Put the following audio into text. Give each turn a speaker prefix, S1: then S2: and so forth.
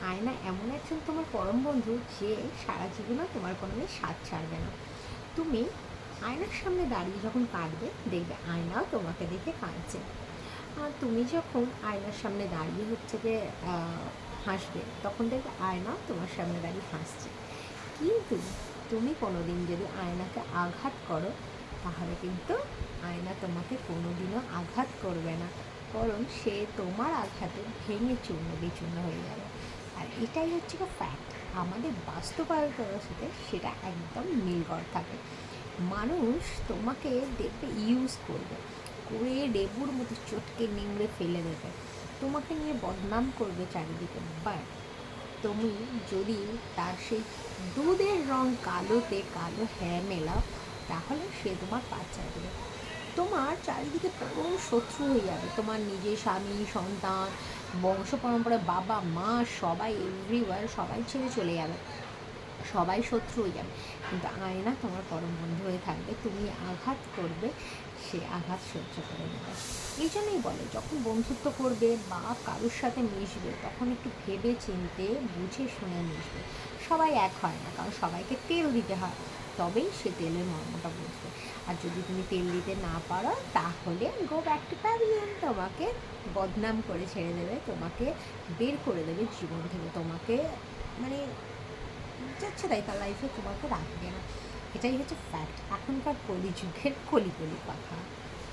S1: আয়না এমন একজন তোমার পরম বন্ধু যে সারা জীবনও তোমার কোনোদিন সাথ ছাড়বে না। তুমি আয়নার সামনে দাঁড়িয়ে যখন কাঁদবে, দেখবে আয়নাও তোমাকে দেখে কাঁদছে। আর তুমি যখন আয়নার সামনে দাঁড়িয়ে হচ্ছে যে হাসবে, তখন দেখবে আয়নাও তোমার সামনে দাঁড়িয়ে হাসছে। কিন্তু তুমি কোনো দিন যদি আয়নাকে আঘাত করো, তাহলে কিন্তু আয়না তোমাকে কোনো দিনও আঘাত করবে না, বরং সে তোমার আঘাতে ভেঙে চূর্ণ বিচূর্ণ হয়ে যাবে। আর এটাই হচ্ছে ফ্যাক্ট। আমাদের বাস্তবতার সাথে সেটা একদম মিলগড় থাকে। মানুষ তোমাকে দেখবে ইউজ করবে, করে লেবুর মতো চটকে নিংড়ে ফেলে দেবে, তোমাকে নিয়ে বদনাম করবে চারিদিকে। বাট তুমি যদি তার সেই দুধের রং কালোতে কালো হ্যাঁ মেলাও, তাহলে সে তোমার পার চাইবে। তোমার চারিদিকে পরম শত্রু হয়ে যাবে, তোমার নিজের স্বামী, সন্তান, বংশ পরম্পরা, বাবা মা, সবাই এভরিওয়ার, সবাই ছেড়ে চলে যাবে, সবাই শত্রু হয়ে যাবে। কিন্তু আয়না তোমার পরম বন্ধু হয়ে থাকবে। তুমি আঘাত করবে, সে আঘাত সহ্য করে নেবে। এই জন্যই বলে, যখন বন্ধুত্ব করবে বা কারোর সাথে মিশবে, তখন একটু ভেবে চিনতে বুঝে শুনে মিশবে। সবাই এক হয় না, কারণ সবাইকে তেল দিতে হয়, তবেই সে তেলের মর্মটা বুঝবে। আর যদি তুমি তেল দিতে না পারো, তাহলে গো ব্যাক টু প্যাভিলিয়ন, তোমাকে বদনাম করে ছেড়ে দেবে, তোমাকে বের করে দেবে জীবন থেকে, তোমাকে মানে যাচ্ছে তাই তার লাইফে তোমাকে রাখবে না। এটাই হচ্ছে ফ্যাক্ট, এখনকার কলিযুগের কলি কথা।